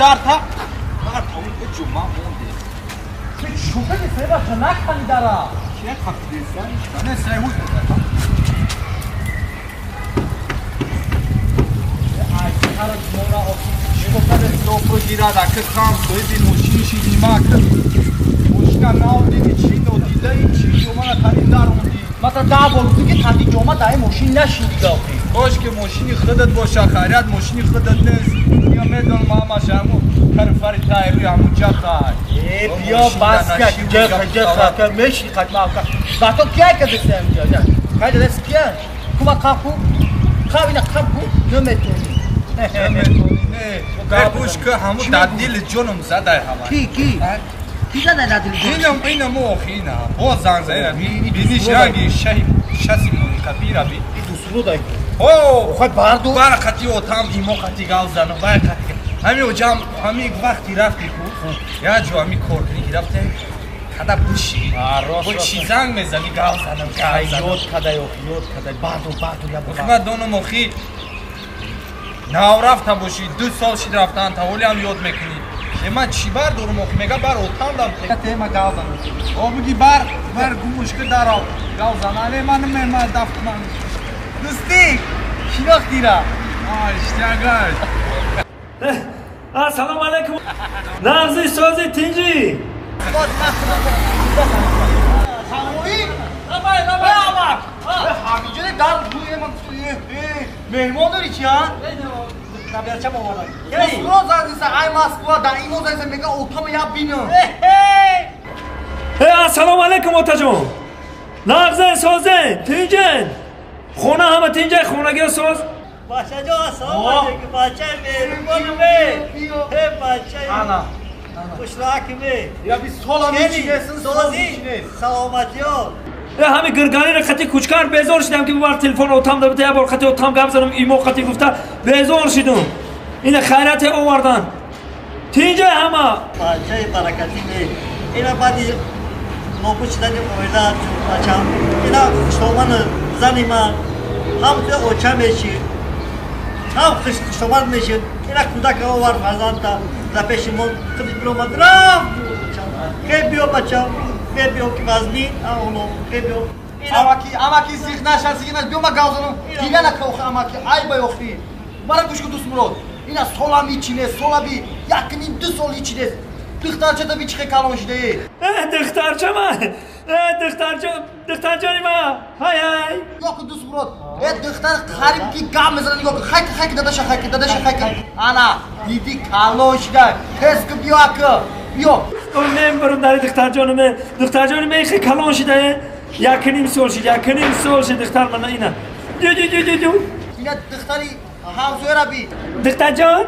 دار تا دار تا اون جمعه مونده چه شوخه سه با چنک خالی داره چه خفیفن نه سیمون Dopo girata che campo e di muscici di macchina muscica naudi di cino di lei cino ma خریدار موندی مثلا دا بولدی که تادی جمعه دای ماشین نشید داخل باش که ماشینی خودت باشه خرید ماشینی خودت نیست یا میدون ماما شامو طرفاری تایروی همو جاتا بیا بس که جخ میشی خدمت با تو کیا که دستم جا خیلی دست کیا کما کافو خاوینا کافو نمیتونی نه بوش که همو دادیل جونم زده همه کی زده دادیل جونم اینم موخینا باز زنگ زده بینیش رنگی شسی مونی کبیره بی دوسرو دای اوه خود باردو برکتی اوتام ایمو خطی گاو زنو برکتی همین او جام همین وقتی رفتی کو یا جو همین کورکنی که رفته کدا بوشی بوشی زنگ میزنی گاو زنو یود کدا باردو یا بخما دونو مخی ناو رفته باشی 2 سال شد رفتن تا ولی هم یاد میکنی اما چی بر دورو مخی میگه بر اوتام دم تیما گاو زنو او بگی بر گوش که دارم گاو زنو من مهمان دفت من دوستی شناختی را اشتیاقات السلام علیکم نغزی سازی تینجی همینجوری در روی من مهمان داری چی ها؟ نبیرچه مامانایی دوست رو زنیسه ای مسکوا در ایمو زنیسه میگه اوتام یا بینو السلام علیکم اوتا جون نغزی سازی تینجی خونه همه تینجی خونگی ساز باشه جو السلام علیکم باشه مهربان می باشه انا خوشراک می یا بی سالا میچینیسن سازی سلامتی ها همین گرگانی را خطی کوچکار بیزار شدم که ببر تلفن اوتام دبته یا بار خطی اوتام گپ زدم ایمو خطی گفته بیزار شدم این خیرات آوردن تینجا همه باشه برکتی می اینا بعدی نوکوچ دادی اویدا بچه اینا شومان زنی من هم تو اوچه میشی هم شومان میشی اینا کودک آورد فرزانتا در پیشمون خیلی برو مدرم خیلی بیو بچه خیلی بیو که وزنی اونو خیلی بیو اماکی سیخ نشد سیخ نشد بیو ما گازنم دیگه نکوخه اماکی ای بایوخی برای گوش که دوست مراد اینا سولا میچینه سولا بی یکنیم 2 سال ایچینه دخترچه دا بیچخه کلان شده دخترچه من دخترچه ما های یا که دوست مراد دختر خریب کی گام میزنه نگاه کن خیک داداش انا دیدی کلان شده کس که بیا اکه بیا اون نمیبرون داری دختر جانمه خیلی کلان شده یکنیم سال شد دختر من اینه جو اینا دختری همسوی را بی دختر جان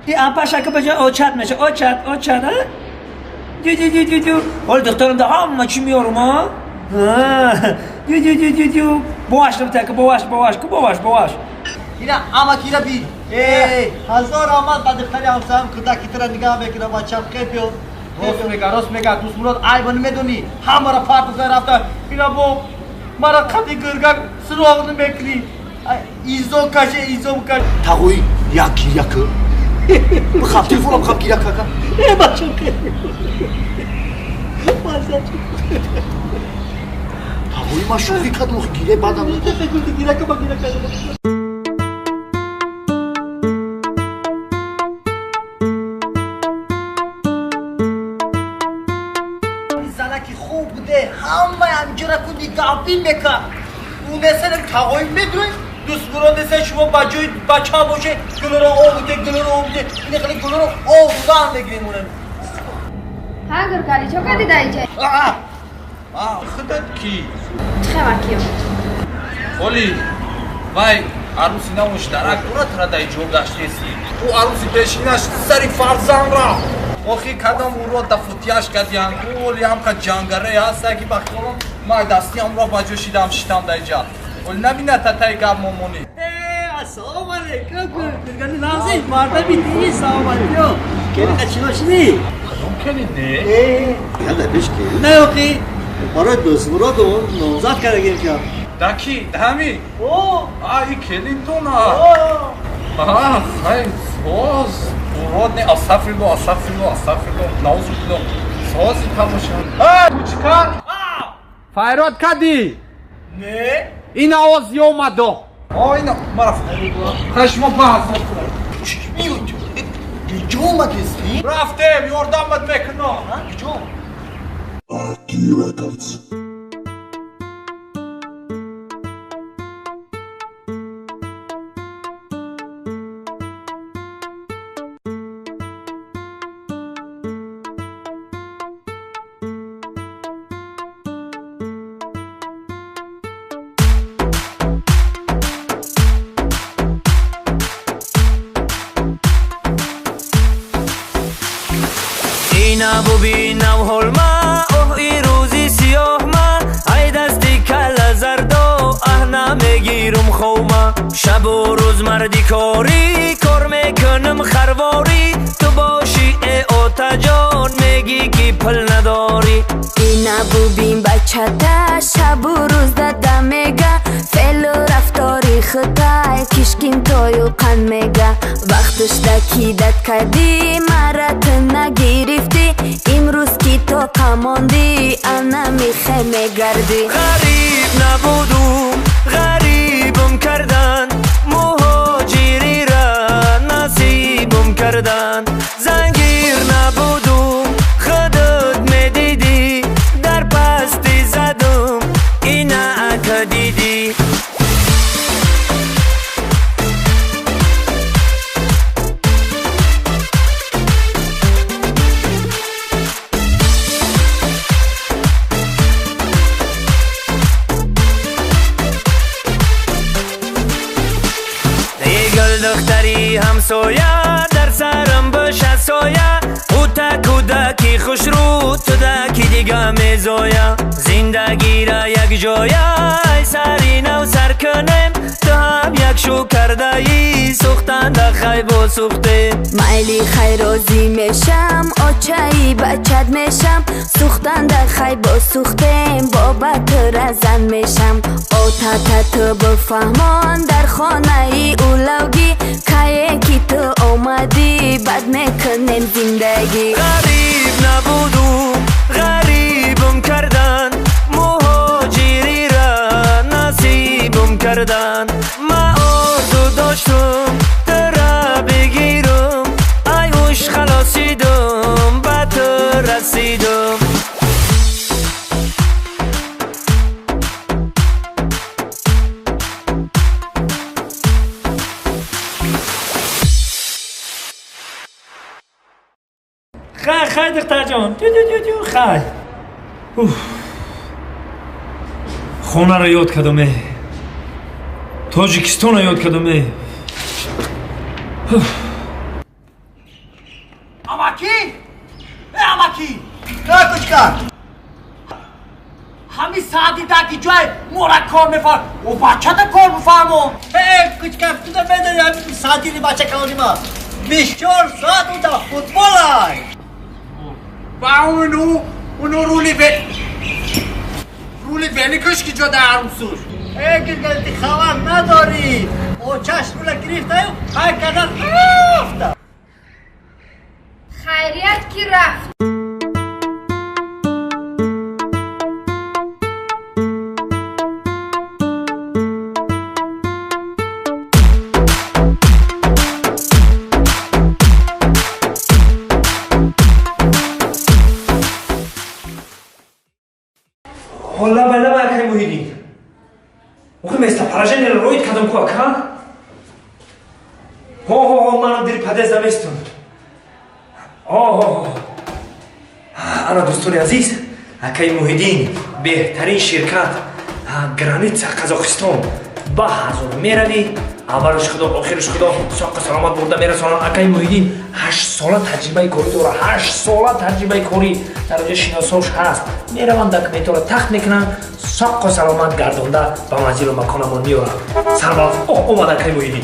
این امپا که بجای اوچت میشه اوچت ها جو حال دخترم ده همه چی میارم ها جو باش نبته که باش اینا اما کی را بی هزار آمد با دختری همسام کودکی تر نگاه میکنه بچم خیلی بیو راست میگه دوست مراد ای بانی میدونی همه را پارت زای رفته اینا بو مرا خطی گرگا سراغ نمیکنی ایزو کشه تاوی یکی بخواب تلفون بخواب گیرک کاکا بچم خیلی تاوی ما شوخی کد مخ گیره بعدم گیرک زنکی خوب بوده همه همجوره کنی گابی بکن اونه سرم تاوی میدوی دوست مراد شما بچه ها باشه گلو رو آبوده اینه خیلی گلو رو آبودن بگیریم اونم ها گرگانی چو کردی دایی چه؟ خودت کی؟ چه خبر کیو؟ اولی وای عروسی نه مشترک برو ترا دای جو گشتیسی او عروسی پیشینش سری فرزان را اوخی کدام او رو دفوتیاش کدیان اولی هم که جانگره هسته که بخیرم ما دستی هم را باجو شیدم دای جا ولی نبینه تتای گم مامونی السلام علیکم گرگانی نازی مردا بیتی سلام علیکم کی چی باشی ممکنه نه یالا بیش کی نه اوکی برای دوست برادر نوزاد کردیم که دکی دمی اوه ای کلیتون خیلی ساز براد نه استغفرالله نعوذ بالله سازی تماشا کوچکار فایرات کدی نه این آواز اومد اینا مرافق خشم باز میوت جوما کسی رفتم یاردمت میکنم جوم اینا ببینم حلما ای روزی سیاه ما ای دستی کل زردو نمیگیرم خوما شب و روز مردی کار میکنم خرواری تو باشی ای اوتا جان میگی کی پل نداری اینا ببین بچه تا شب و روز داده میگه فعل و رفتاری خدای کشکین تویو قن میگه وقتش دکیدت کردی مرت نگرفتی امروز کی تو قماندی انا میخه میگردی غریب نبودم غریبم کردن مهاجری را نصیبم کردن زنگیر نبودم خودت میدیدی در پستی زدم اینا اکا دیدی دختری همسایه در سرم بشه سایه او تا کودکی خوش رو تو دکی دیگه میزایه زندگی را یک جایه ای سری نو سر کنیم تو هم یک شو کرده ای سختن در خیب و سخته مایلی خیرازی میشم آچایی بچت میشم سوختن در خیب و سوختیم بابا تو رزن میشم آتا تو بفهمان در خانه ای اولوگی که کی تو اومدی بد میکنیم زندگی غریب نبودم غریبم کردن مهاجری را نصیبم کردن ما آرزو داشتم ترا بگیرم ایوش خلاصیدم به تو رسیدم خیلی دختر جان خیلی خونه را یاد کدامه تاجیکستان را یاد کدامه اماکی اماکی نه کوچکار همین ساعتی داکی جای مورا کار میفرم و بچه تا کار میفرمو کوچکار تو دا بداری همین ساعتی دی بچه کاری ما 24 ساعت اون دا فوتبال های و اونو رولی بینی کش که جا در سوش گرگلتی خبر نداری او چشم رولا گریفته های کدر رفته خیریت کی رفت حالا بله برکه محیدین اوخی مثل پراجن روید کدام که اکا منو دیر پده زمستون انا دوستان عزیز اکای محیدین بهترین شرکت گرانیت قزاقستان ба ҳазор меравӣ аввалш худо охирш худо соқи саломат бурда мерасонад. Акай Муҳиддин 8 сола таҷрибаи корӣ дорад. 8 сола таҷрибаи корӣ дар ҷои шиносош ҳаст. Мераванд документро тахт мекунанд, соқу саломат гардонда ба манзилу маконамон меоранд. Сарбаланд омад Акай Муҳиддин.